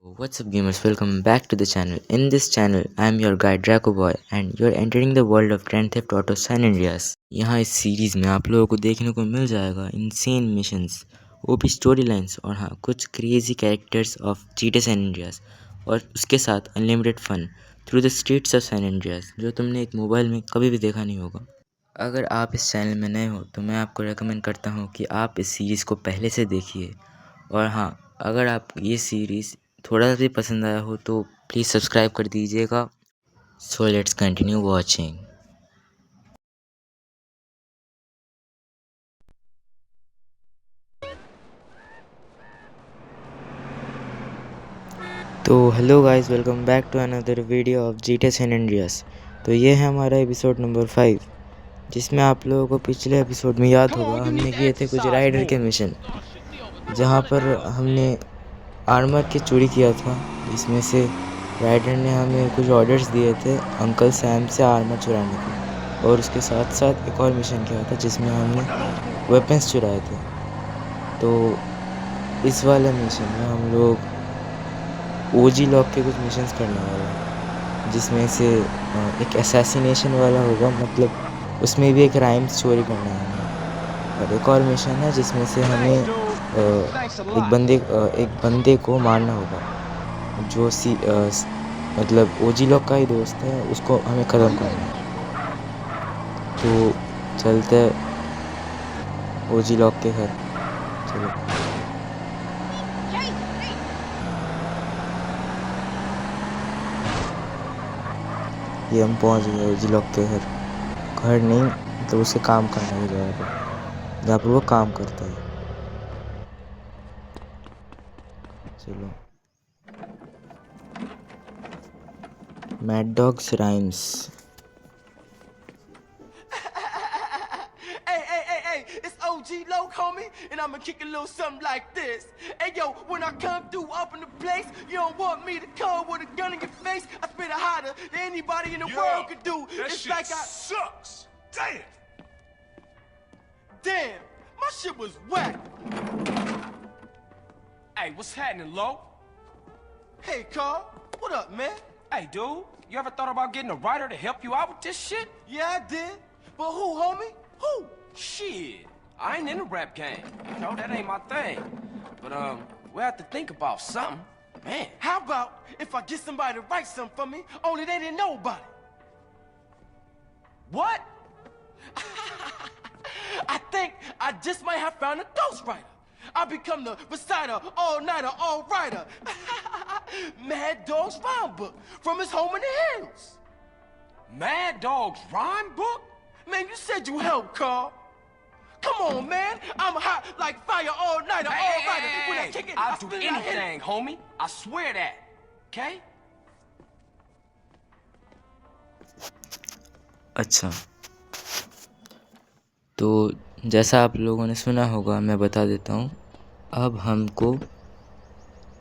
What's up gamers, welcome back to the channel. In this channel, I am your guide Draco Boy and you are entering the world of Grand Theft Auto San Andreas. यहाँ इस series में आप लोगों को देखने को मिल जाएगा insane missions, OP story lines और हाँ कुछ crazy characters of GTA San Andreas और उसके साथ unlimited fun through the streets of San Andreas जो तुमने एक मोबाइल में कभी भी देखा नहीं होगा। अगर आप इस चैनल में नए हो तो मैं आपको रेकमेंड करता हूँ कि आप इस सीरीज़ को पहले से देखिए और हाँ अगर आप ये सीरीज़ थोड़ा सा भी पसंद आया हो तो प्लीज़ सब्सक्राइब कर दीजिएगा। So let's continue watching. तो hello guys, welcome back to another video of GTA San Andreas. तो ये है हमारा एपिसोड नंबर 5 जिसमें आप लोगों को पिछले एपिसोड में याद होगा हमने किए थे कुछ राइडर के मिशन जहाँ पर हमने आर्मर की चोरी किया था, जिसमें से राइडर ने हमें कुछ ऑर्डर्स दिए थे अंकल सैम से आर्मर चुराने के, और उसके साथ साथ एक और मिशन किया था जिसमें हमने वेपन्स चुराए थे। तो इस वाले मिशन में हम लोग ओजी लॉक के कुछ मिशंस करने वाले हैं, जिसमें से एक असैसिनेशन वाला होगा, मतलब उसमें भी एक राइम्स चोरी करना है हमें, और एक और मिशन है जिसमें से हमें एक बंदे को मारना होगा जो मतलब ओजी लॉक का ही दोस्त है, उसको हमें ख़त्म करना है। तो चलते ओजी लॉक के घर। चलो ये हम पहुंच गए ओजी लॉक के घर। घर नहीं तो उसे काम करने की जगह पर, जहाँ पर वो काम करता है। चलो mad dogs rhymes. Hey, it's OG Loc, homie, and I'ma kick a little something like this. Hey, yo, when I come through up in the place, you don't want me to come with a gun in your face. I spit it hotter than anybody in the world could do. That it's shit like sucks. Damn, my shit was whack. Hey, what's happening, Lo? Hey, Carl, what up, man? Hey, dude, you ever thought about getting a writer to help you out with this shit? Yeah, I did. But who, homie? Who? Shit, I ain't in the rap game. You know, that ain't my thing. But, we'll have to think about something. Man. How about if I get somebody to write something for me, only they didn't know about it? What? I think I just might have found a ghostwriter. I become the reciter, all-nighter, all-writer. Mad Dog's rhyme book from his home in the hills. Mad Dog's rhyme book? Man, you said you helped, Carl. Come on, man. I'm hot like fire, all-nighter, all-writer. When I kick it, I'll I do spit it, I hit it. anything, homie. I swear that. Okay? अच्छा, तो जैसा आप लोगों ने सुना होगा मैं बता देता हूँ। अब हमको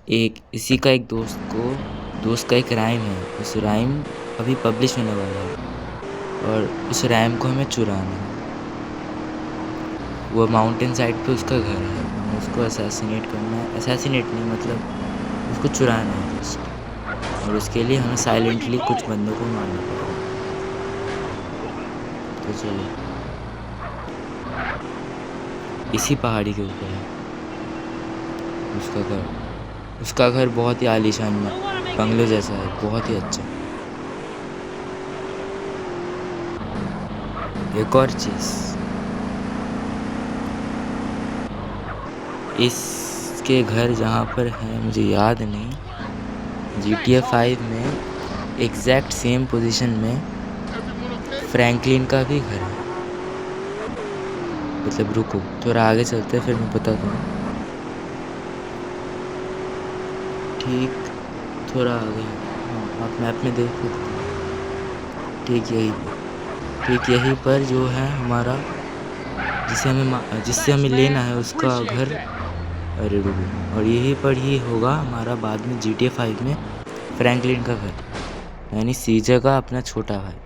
इसी का एक दोस्त का एक राइम है, उस राइम अभी पब्लिश होने वाला है और उस राइम को हमें चुराना है। वो माउंटेन साइड पे उसका घर है, हमें उसको असैसिनेट करना है। असैसिनेट नहीं, मतलब उसको चुराना है जस्ट, और उसके लिए हमें साइलेंटली कुछ बंदों को मारना पड़ेगा। तो चलो, इसी पहाड़ी के ऊपर है उसका घर। उसका घर बहुत ही आलीशान बंगलो जैसा है, बहुत ही अच्छा। एक और चीज़, इसके घर जहाँ पर है मुझे याद नहीं, GTA 5 में एग्जैक्ट सेम पोजीशन में फ्रैंकलिन का भी घर है। मतलब रुको थोड़ा आगे चलते हैं फिर मैं बताता हूँ। ठीक थोड़ा आगे, हाँ आप मैप में देख सकते हो। ठीक यहीं पर जो है हमारा, जिससे हमें लेना है उसका घर। अरे रुको, और यहीं पर ही होगा हमारा बाद में GTA 5 में फ्रैंकलिन का घर, यानी सीजे का अपना छोटा भाई।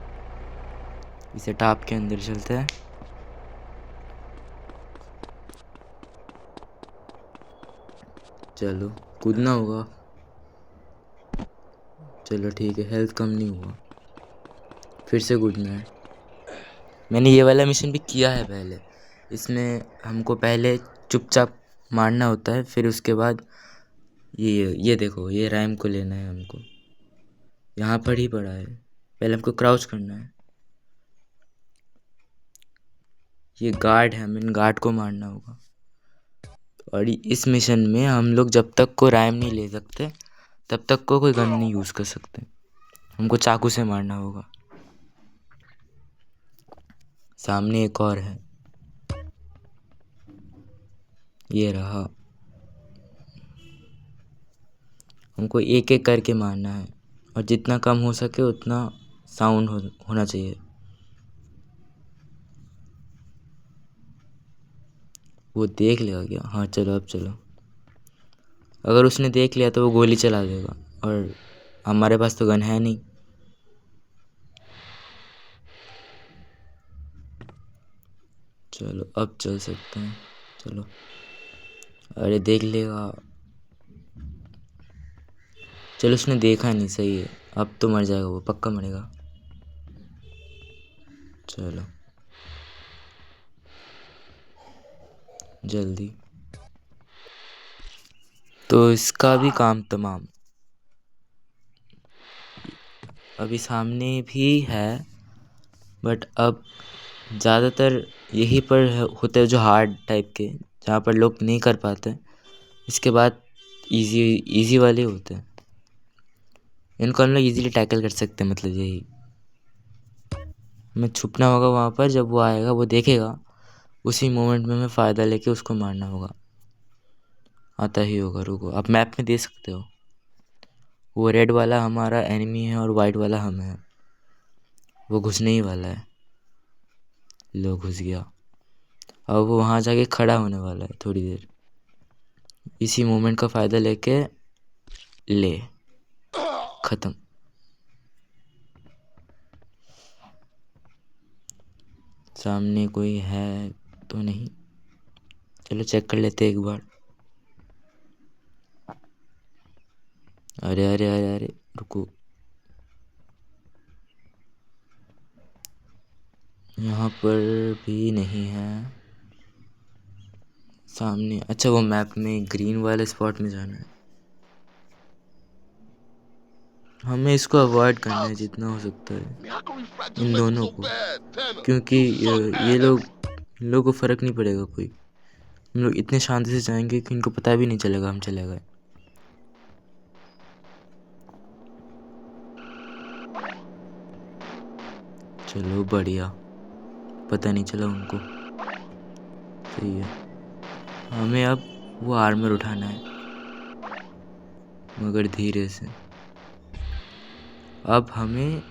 इसे टाप के अंदर चलते हैं। चलो कूदना होगा। चलो ठीक है, हेल्थ कम नहीं हुआ। फिर से कूदना है। मैंने ये वाला मिशन भी किया है पहले। इसमें हमको पहले चुपचाप मारना होता है, फिर उसके बाद ये देखो, ये रैम को लेना है हमको। यहाँ पर ही पड़ा है। पहले हमको क्राउच करना है। ये गार्ड है, हमें इन गार्ड को मारना होगा। और इस मिशन में हम लोग जब तक को रैम नहीं ले सकते तब तक को कोई गन नहीं यूज़ कर सकते। हमको चाकू से मारना होगा। सामने एक और है, ये रहा। हमको एक एक करके मारना है और जितना कम हो सके उतना साउंड होना चाहिए। वो देख लेगा क्या? हाँ चलो, अब चलो। अगर उसने देख लिया तो वो गोली चला देगा, और हमारे पास तो गन है नहीं। चलो अब चल सकते हैं, चलो। अरे देख लेगा। चलो, उसने देखा नहीं, सही है। अब तो मर जाएगा, वो पक्का मरेगा। चलो जल्दी। तो इसका भी काम तमाम। अभी सामने भी है, बट अब ज़्यादातर यहीं पर होते हैं जो हार्ड टाइप के, जहाँ पर लोग नहीं कर पाते। इसके बाद इजी वाले होते हैं। इनको हम लोग इजीली टैकल कर सकते हैं, मतलब यही। हमें छुपना होगा वहाँ पर, जब वो आएगा वो देखेगा, उसी मोमेंट में हमें फ़ायदा लेके उसको मारना होगा। आता ही होगा, रुको। आप मैप में दे सकते हो, वो रेड वाला हमारा एनिमी है और वाइट वाला हम है। वो घुसने ही वाला है। लो, घुस गया। अब वो वहाँ जाके खड़ा होने वाला है थोड़ी देर। इसी मोमेंट का फ़ायदा लेके ले, ख़त्म। सामने कोई है तो नहीं? चलो चेक कर लेते एक बार। अरे अरे अरे अरे, रुको। यहाँ पर भी नहीं है सामने। अच्छा, वो मैप में ग्रीन वाले स्पॉट में जाना है। हमें इसको अवॉइड करना है जितना हो सकता है, इन दोनों को। क्योंकि ये लोग, इन लोगों को फ़र्क नहीं पड़ेगा कोई। हम लोग इतने शांति से जाएंगे कि इनको पता भी नहीं चलेगा हम चले गए। चलो बढ़िया, पता नहीं चला उनको। सही है। हमें अब वो आर्मर उठाना है, मगर धीरे से। अब हमें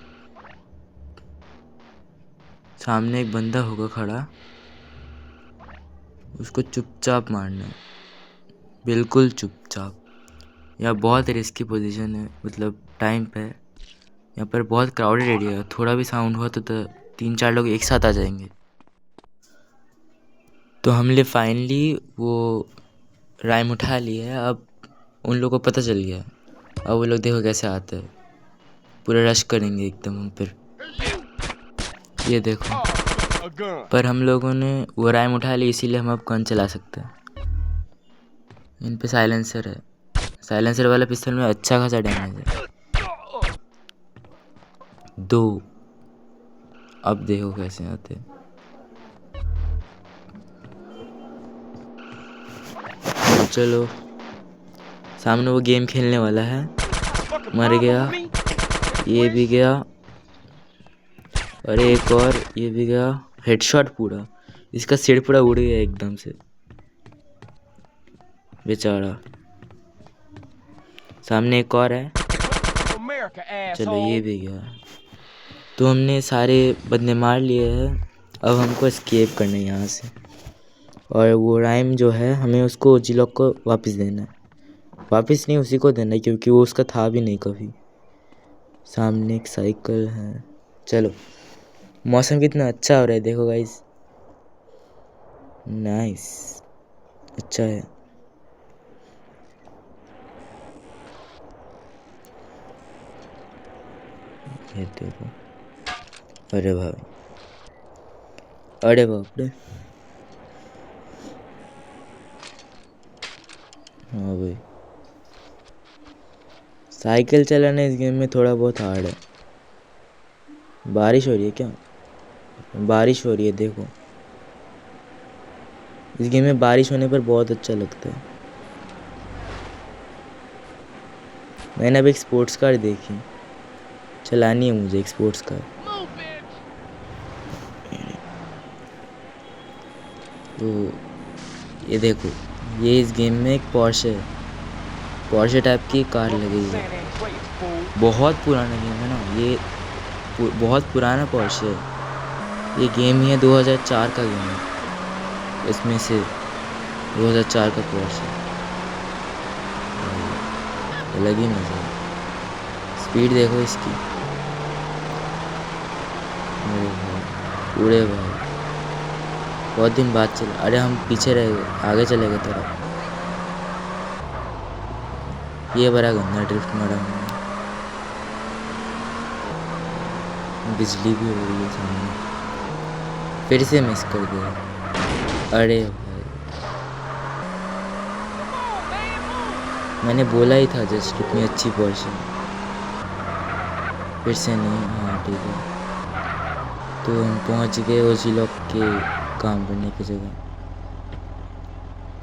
सामने एक बंदा होगा खड़ा, उसको चुपचाप मारना है, बिल्कुल चुपचाप। यह बहुत रिस्की पोजीशन है, मतलब टाइम पे। यहाँ पर बहुत क्राउडेड एरिया है, थोड़ा भी साउंड हुआ तो 3-4 लोग एक साथ आ जाएंगे। तो हमने फाइनली वो राइम उठा लिया है। अब उन लोगों को पता चल गया। अब वो लोग देखो कैसे आते हैं, पूरा रश करेंगे एकदम हम पर। ये देखो, पर हम लोगों ने वो राइम उठा ली, इसीलिए हम अब गन चला सकते हैं। इन पे साइलेंसर है। साइलेंसर वाला पिस्तौल में अच्छा खासा डैमेज है। 2। अब देखो कैसे आते हैं। तो चलो, सामने वो गेम खेलने वाला है। मर गया, ये भी गया, और एक और, ये भी गया। हेडशॉट पूरा। इसका सिर पूरा उड़ गया एकदम से, बेचारा। सामने एक और है। चलो, ये भी गया। तो हमने सारे बंदे मार लिए हैं। अब हमको एस्केप करना है यहाँ से। और वो राइम जो है, हमें उसको जिलॉक को वापस देना है। वापस नहीं, उसी को देना है, क्योंकि वो उसका था भी नहीं कभी। सामने एक साइकिल है। चलो, मौसम कितना अच्छा हो रहा है, देखो गाइस। नाइस, अच्छा है। कहते हो। अरे भाई, अरे बाप रे। हाँ भाई, साइकिल चलाना इस गेम में थोड़ा बहुत हार्ड है। बारिश हो रही है क्या? बारिश हो रही है, देखो। इस गेम में बारिश होने पर बहुत अच्छा लगता है। मैंने अब एक स्पोर्ट्स कार देखी, चलानी है मुझे एक स्पोर्ट्स कार। तो ये देखो, ये इस गेम में एक पोर्शे टाइप की कार लगी है। बहुत पुराना गेम है ना ये, बहुत पुराना पोर्शे है। ये गेम ही है 2004 का गेम है, इसमें से 2004 का पोर्शे। अलग ही मजा है। स्पीड देखो इसकी। अरे भाई, पूरे भाई बहुत दिन बाद चले। अरे हम पीछे रह गए, आगे चले गए थोड़ा। ये बड़ा गंदा ड्रिफ्ट मारा हमने। बिजली भी हो रही है सामने, फिर से मिस कर दिया। अरे भाई, मैंने बोला ही था जस्ट कितनी अच्छी पोर्शन। फिर से नहीं। हाँ ठीक है, तो हम पहुंच गए ओजी लॉक के काम करने की जगह।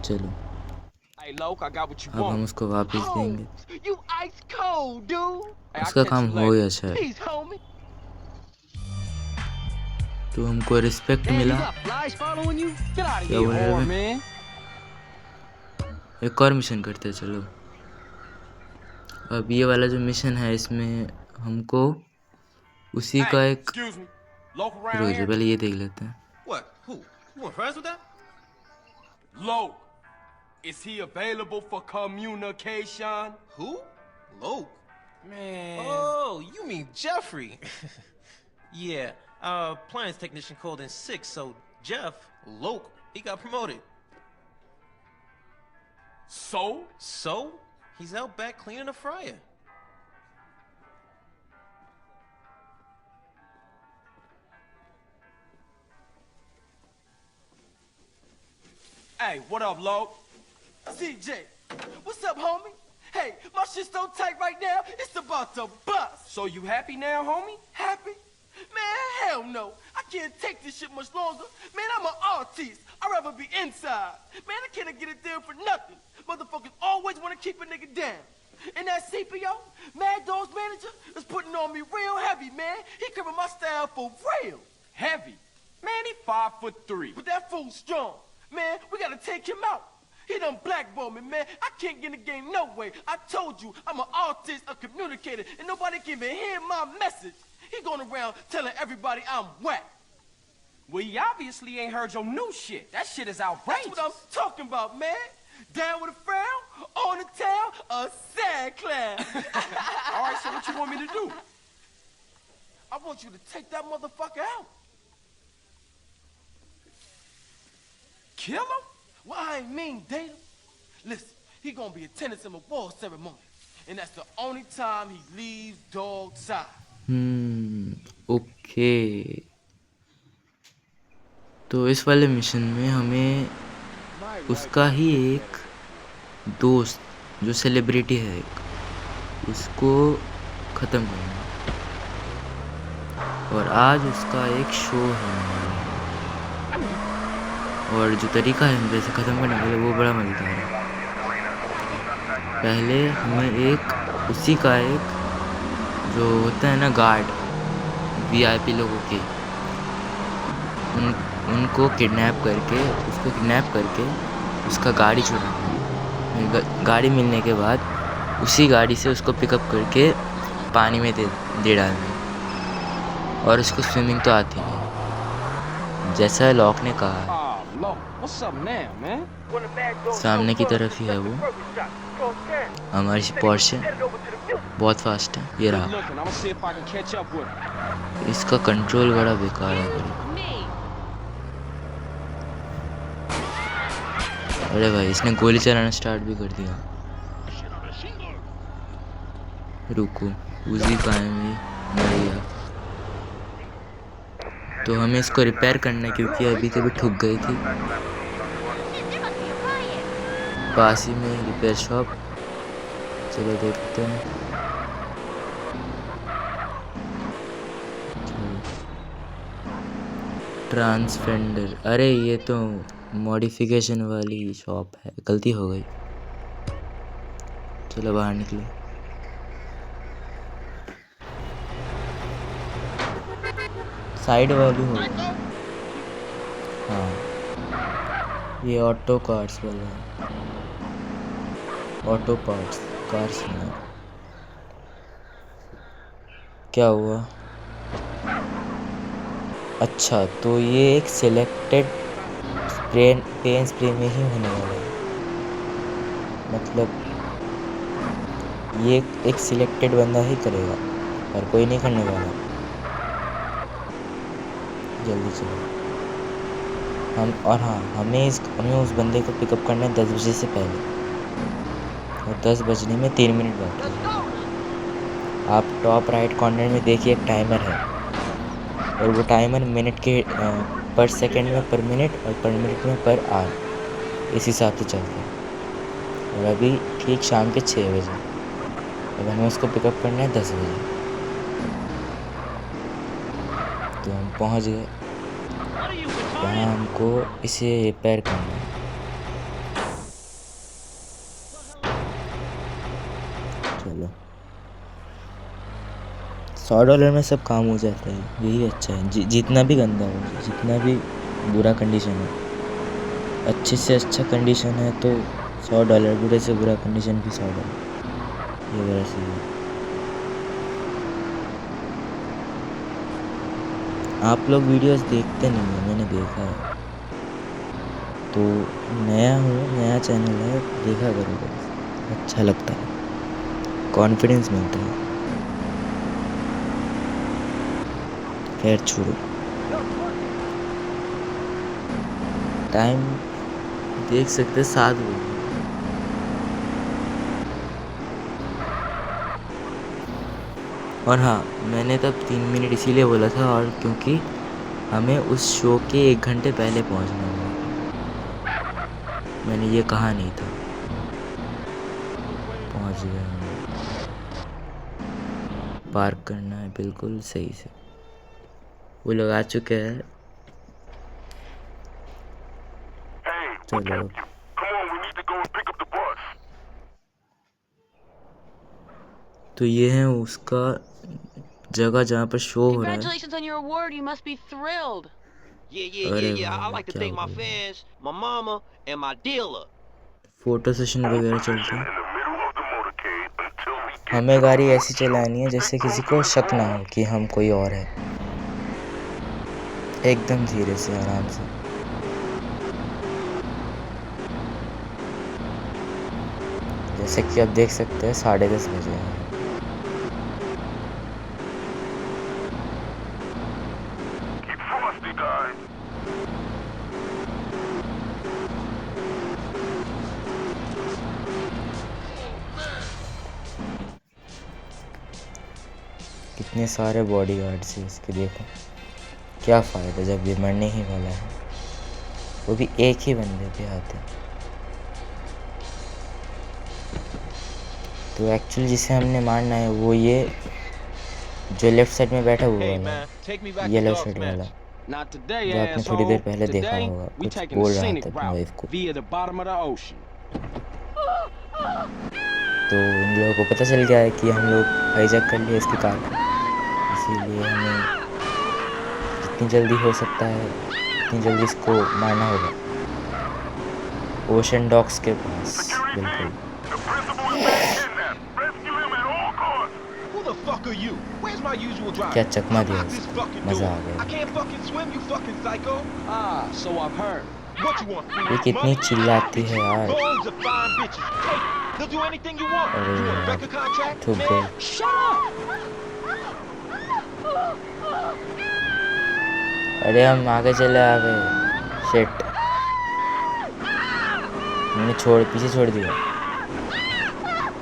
चलो अब हम उसको वापस देंगे। उसका काम हो गया शायद, तो हमको रिस्पेक्ट मिला। क्या बोल रहे हैं? एक और मिशन करते हैं चलो। अब ये वाला जो मिशन है, इसमें हमको उसी का एक रोज है। पहले ये देख लेते हैं। What? Who? You want friends with that? Loke, is he available for communication? Who? Loke. Man. Oh, you mean Jeffrey? Yeah. Appliance technician called in sick, so Jeff, Loke, he got promoted. So? He's out back cleaning the fryer. Hey, what up, Loke? CJ, what's up, homie? Hey, my shit's so tight right now, it's about to bust. So you happy now, homie? Happy? Man, hell no. I can't take this shit much longer. Man, I'm an artist. I'd rather be inside. Man, I can't get a deal for nothing. Motherfuckers always want to keep a nigga down. And that CPO, Mad Dog's manager, is putting on me real heavy, man. He covering my style for real. Heavy? Man, he 5'3". But that fool's strong. Man, we gotta take him out. He done blackballed me, man. I can't get in the game no way. I told you, I'm an artist, a communicator, and nobody can even hear my message. He going around telling everybody I'm whack. Well, he obviously ain't heard your new shit. That shit is outrageous. That's what I'm talking about, man. Down with a frown, on the tail, a sad clown. All right, so what you want me to do? I want you to take that motherfucker out. Kill him? Well, I ain't mean date him. Listen, he gonna be attending some award ceremony. And that's the only time he leaves dog's side. Okay. तो इस वाले mission में हमें उसका ही एक दोस्त जो celebrity है एक, उसको ख़त्म करना। और आज उसका एक शो है, और जो तरीका है वैसे ख़त्म करने वाले वो बड़ा मज़ेदार है। पहले हमें एक उसी का एक जो होता है ना गार्ड, वीआईपी लोगों के, उनको किडनैप करके, उसको किडनैप करके उसका गाड़ी चुराना। गाड़ी मिलने के बाद उसी गाड़ी से उसको पिकअप करके पानी में दे डालना। और उसको स्विमिंग तो आती नहीं, जैसा लॉक ने कहा है। सामने की तरफ ही है वो, हमारी पोर्शे बहुत फास्ट है। ये रहा, इसका कंट्रोल बड़ा बेकार है। अरे भाई, इसने गोली चलाना स्टार्ट भी कर दिया। रुको, उजी का है बढ़िया। तो हमें इसको रिपेयर करना है क्योंकि अभी तभी ठुक गई थी। पास ही में रिपेयर शॉप, चलो देखते हैं। ट्रांसफेंडर, अरे ये तो मॉडिफिकेशन वाली शॉप है, गलती हो गई। चलो बाहर निकलो। साइड वाली हो। हाँ, ये ऑटो कार्स वाला है, ऑटो पार्ट्स कार्स में। क्या हुआ? अच्छा, तो ये एक सिलेक्टेड पेन स्प्रे में ही होने वाला है, मतलब ये एक सिलेक्टेड बंदा ही करेगा और कोई नहीं करने वाला। जल्दी चलो हमें उस बंदे को पिकअप करना है 10 बजे से पहले, और 10 बजने में 3 मिनट बाकी है। आप टॉप राइट कॉर्नर में देखिए एक टाइमर है, और वो टाइमर मिनट के पर सेकंड में पर मिनट और पर मिनट में पर आवर, इस हिसाब से चलता है। और अभी ठीक शाम के 6 बजे, और हमें उसको पिकअप करना है 10 बजे। तो हम पहुंच गए, यहाँ हमको इसे रिपेयर करना है। चलो, $100 में सब काम हो जाता है, यही अच्छा है। जितना भी गंदा हो, जितना भी बुरा कंडीशन हो, अच्छे से अच्छा कंडीशन है तो $100, बुरे से बुरा कंडीशन भी $100, ये बड़ा सही है। आप लोग वीडियोस देखते नहीं हैं, मैंने देखा है, तो नया हूँ, नया चैनल है, देखा करो, अच्छा लगता है, कॉन्फिडेंस मिलता है। खैर छोड़ो, टाइम देख सकते 7 बजे। और हाँ, मैंने तब 3 मिनट इसीलिए बोला था, और क्योंकि हमें उस शो के 1 घंटे पहले पहुंचना होगा, मैंने ये कहा नहीं था। पहुंच गए हम, पार्क करना है बिल्कुल सही से, वो लोग आ चुके हैं। चलो, तो ये है उसका जगह जहाँ पर शो हो रहा है। Congratulations on your award. You must be thrilled. अरे Yeah. I भाई, like to क्या thank my हुआ? fans, my mama, and my dealer. Photo session वगैरह चलते हैं। हमें गाड़ी ऐसी चलानी है जैसे किसी को शक ना हो कि हम कोई और है, एकदम धीरे से, आराम से। जैसे कि आप देख सकते हैं 10:30 बजे हैं। कितने सारे बॉडीगार्ड्स हैं इसके, देखो क्या फ़ायदा जब ये मरने ही वाला है, वो भी एक ही बंदे पे आते हैं। तो एक्चुअली जिसे हमने मारना है वो ये जो लेफ्ट साइड में बैठा हुआ वाला है, येलो शर्ट वाला, जो आपने थोड़ी देर पहले देखा होगा, कुछ बोल रहा था अपनी वाइफ को। तो इन लोगों को पता चल गया है कि हम लोग हाईजैक कर लिए इसकी कार को, इसीलिए हमें जितनी जल्दी हो सकता है उतनी जल्दी इसको मारना होगा, ओशन डॉक्स के पास। बिल्कुल। क्या चकमा दिया उसको, मज़ा आ गया। ये कितनी चिल्लाती है यार, अरे यार थूक गई। अरे हम आगे चले आ गए, शिट, मैंने पीछे छोड़ दिया।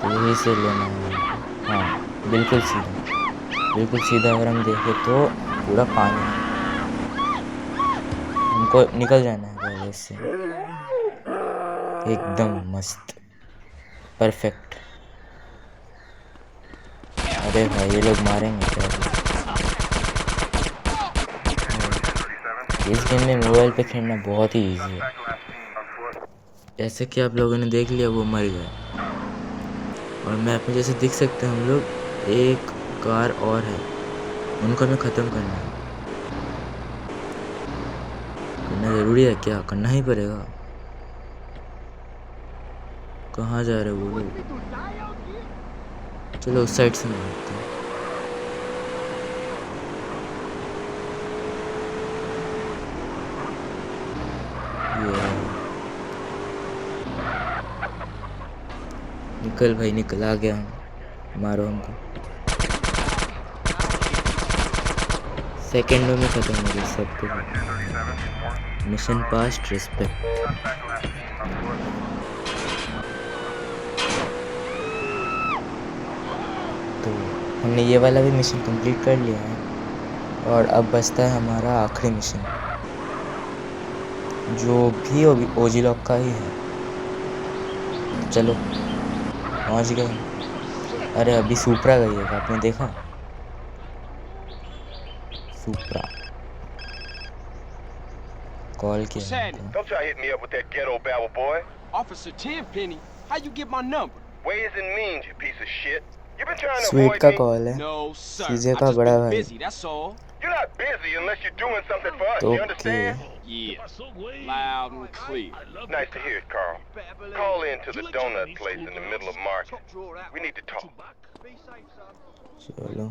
तो यही से लेना है, हाँ बिल्कुल सीधा। बिल्कुल सीधा अगर हम देखें तो पूरा पानी है। हमको निकल जाना है पहले इससे। एकदम मस्त, परफेक्ट। अरे भाई ये लोग मारेंगे क्या अभी? इस गेम में मोबाइल पे खेलना बहुत ही इजी है। जैसे कि आप लोगों ने देख लिया, वो मर गया। और मैप में जैसे दिख सकते हैं हम लोग, एक कार और है, उनको हमें ख़त्म करना है। करना ज़रूरी है क्या? करना ही पड़ेगा। कहाँ जा रहे वो लोग? चलो उस साइड से मारते हैं। निकल भाई निकल, आ गया हम। मारो हमको। सेकेंडों में ख़त्म हो गई सब कुछ। Mission past, respect. तो हमने ये वाला भी मिशन कंप्लीट कर लिया है और अब बचता है हमारा आखिरी मिशन, जो भी ओजी लॉक का ही है। चलो पहुंच गए। अरे अभी सुपरा गई है, आपने देखा? सुपरा कॉल किया हमको। Don't try to hit me up with that ghetto babble, boy. Officer Tenpenny, how you get my number? Ways and means, you piece of shit. You've been trying to sweet avoid का me. Call है, No, sir. CJ I का just बड़ा been भाई। busy, that's all. You're not busy unless you're doing something for us, तो you understand? Yeah, loud and clear. Nice to hear it, Carl. Call in to the donut place in the middle of market. We need to talk. चलो,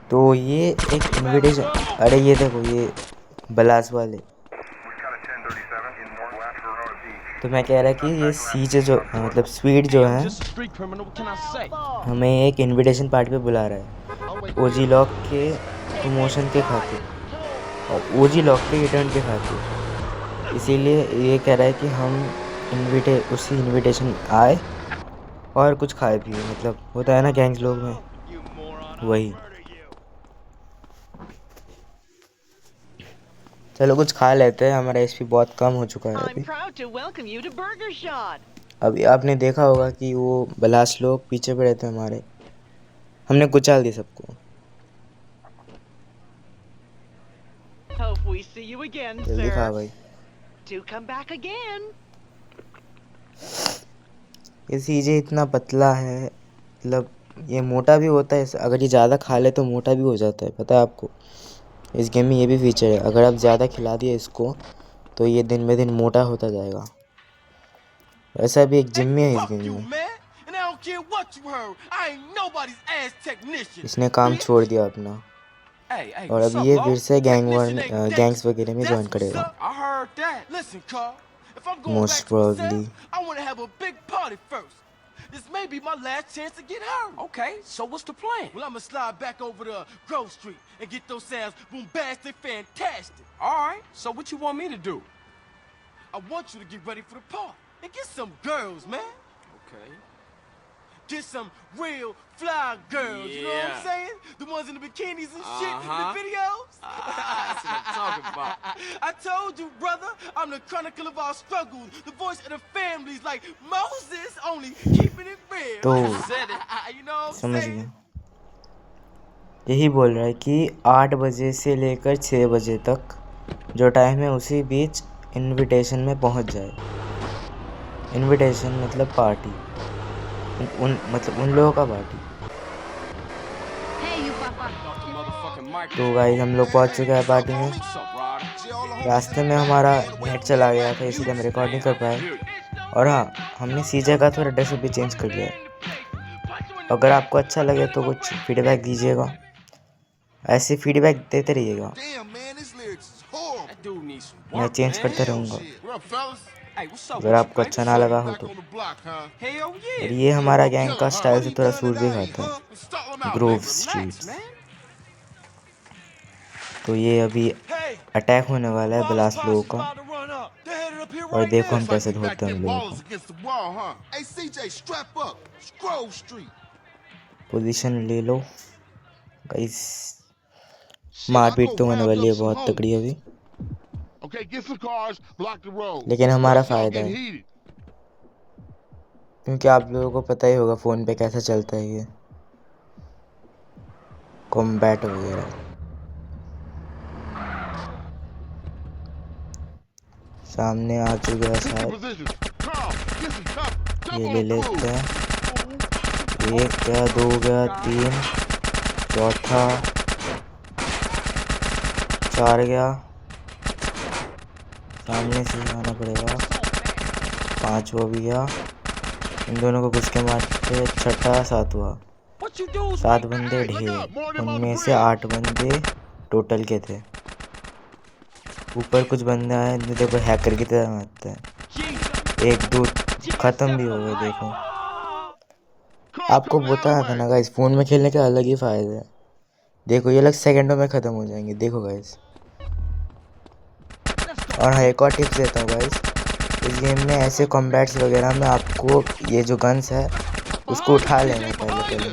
तो ये एक invitation. अरे ये देखो, ये बलास वाले। तो मैं कह रहा कि ये सीजे जो मतलब स्वीट जो है, Just a street criminal, what can I say? हमें एक इनविटेशन पार्टी पे बुला रहा है, ओजी लॉक के प्रमोशन के खातिर और ओजी लॉक के रिटर्न के खातिर। इसीलिए ये कह रहा है कि हम उसी इनविटेशन आए और कुछ खाए पिए, मतलब होता है ना गैंग्स लोग में, वही। चलो कुछ खा लेते हैं, हमारा एचपी बहुत कम हो चुका है अभी। I'm proud to welcome you to Burger Shot. अभी आपने देखा होगा कि वो बलास लोग पीछे पड़े थे हमारे, हमने कुचल दिया सबको। Hope we see you again, जल्दी खा sir. भाई। Do come back again. ये सीजे इतना पतला है, मतलब ये मोटा भी होता है, अगर ये ज़्यादा खा ले तो मोटा भी हो जाता है, पता है आपको? इस गेम में ये भी फीचर है, अगर आप ज़्यादा खिला दिए इसको तो ये दिन में दिन मोटा होता जाएगा। वैसा भी एक जिम में है इस Fuck गेम you, में। man. And I don't care what you heard. I ain't nobody's ass technician. इसने काम छोड़ दिया अपना Hey, hey, और what's अब up, ये Lo? फिर से Technician ain't गैंग्स gangster. वगैरह में That's ज्वाइन what's करेगा। up. I heard that. Listen, Carl. If I'm going Most back to the probably. South, I want to have a big party first. This may be my last chance to get hurt. Okay, so what's the plan? Well, I'm gonna slide back over to Grove Street and get those sounds bombastic, fantastic. All right, so what you want me to do? I want you to get ready for the party and get some girls, man. Okay. Get some real fly girls. You know what I'm Yeah. saying? The ones in the bikinis and shit in the Uh-huh. videos. That's what I'm talking about. I told you, brother, I'm the chronicle of our struggles, the voice of the families, like Moses, only keeping it real. तो Said it. You know what I'm समझ saying? गया, यही बोल रहा है कि 8 बजे से लेकर 6 बजे तक जो टाइम है उसी बीच इनविटेशन में पहुंच जाए। इनविटेशन मतलब पार्टी, उन लोगों का party. Hey, you papa. Motherfucking mic. तो गाइस हम लोग पहुंच चुके हैं पार्टी में। What's up, Ryder? रास्ते में हमारा नेट चला गया था, इसलिए हम रिकॉर्ड नहीं कर पाए। और हाँ, हमने सीजे का थोड़ा ड्रेस भी चेंज कर लिया है। अगर आपको अच्छा लगे तो कुछ फीडबैक दीजिएगा, ऐसे फीडबैक देते रहिएगा, Damn, man, this lyrics is horrible. That dude needs some मैं work, चेंज man. करता रहूँगा। What up, fellas? Hey, what's up अगर with आपको you, अच्छा baby? ना लगा हो Back तो। on the block, huh? Hell और yeah. ये हमारा गैंग का Huh? स्टाइल से What थोड़ा you सूट done भी today, खाता है, huh? Stall 'em out, Grove baby. Streets. man. तो ये अभी अटैक होने वाला है बलास लोगों का, और देखो हम कैसे Like you back धोते हैं them हम लोगों ballers को। against the wall, huh? Hey, CJ, strap up. It's Grove Street. Position ले लो गाइस। मारपीट तो होने वाली है बहुत तगड़ी अभी, Okay, get some cars, block the road. लेकिन हमारा Y'all फायदा getting है heated. क्योंकि आप लोगों को पता ही होगा फ़ोन पे कैसा चलता है ये कॉम्बैट वगैरह। सामने आ चुका है Pick your शायद, positions. Carl, get some cover. Jump ये on ले the लेते crew. हैं। एक गया, दो गया, तीन, चौथा, चार गया, सामने से आना पड़ेगा, पांचवा भी गया, इन दोनों को घुस के मारते, छठा, सातवां। 7 बंदे ढेर, उनमें से 8 बंदे टोटल के थे। ऊपर कुछ बंदे आए जो देखो हैकर की तरह मारते हैं। 1 2 ख़त्म भी हो गए। देखो आपको बताया था ना गाइस, फ़ोन में खेलने का अलग ही फ़ायदा है। देखो ये लोग सेकंडों में ख़त्म हो जाएंगे। देखो गाइस, और हाँ एक और टिप्स देता हूँ गाइस, इस गेम में ऐसे कॉम्बैट्स वगैरह में आपको ये जो गन्स है उसको उठा लेना पहले में,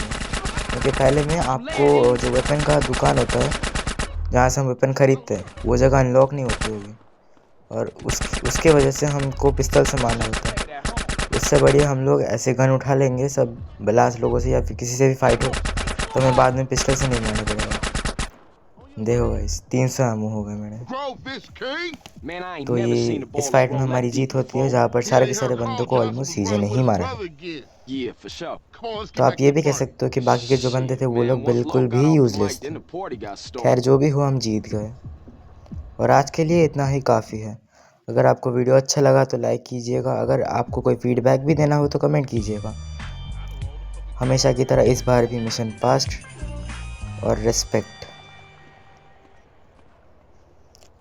क्योंकि पहले में आपको जो वेपन का दुकान होता है जहाँ से हम वेपन ख़रीदते हैं वो जगह अनलॉक नहीं होती होगी, और उसके वजह से हमको पिस्तौल से मारना होता है। उससे बढ़िया हम लोग ऐसे गन उठा लेंगे सब ब्लास्ट लोगों से, या फिर किसी से भी फाइट हो तो हमें बाद में पिस्टल से नहीं मारना पड़ेगा। देखो गाइस 300 आमू हो गए मेरे। Man, I ain't तो never ये seen a इस bonus फाइट में roll हमारी that जीत deep होती है, before. जहाँ पर सारे के सारे बंदों को ऑलमोस्ट सीजन ही मारा है। Yeah, for sure. तो आप ये भी कह सकते हो कि बाकी के जो बंदे थे वो लोग बिल्कुल भी यूजलेस थे। खैर जो भी हो, हम जीत गए, और आज के लिए इतना ही काफ़ी है। अगर आपको वीडियो अच्छा लगा तो लाइक कीजिएगा, अगर आपको कोई फीडबैक भी देना हो तो कमेंट कीजिएगा। हमेशा की तरह इस बार भी मिशन पास्ट और रिस्पेक्ट।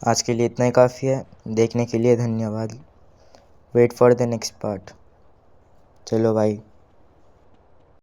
आज के लिए इतना ही काफ़ी है। देखने के लिए धन्यवाद। Wait for the next part. चलो भाई।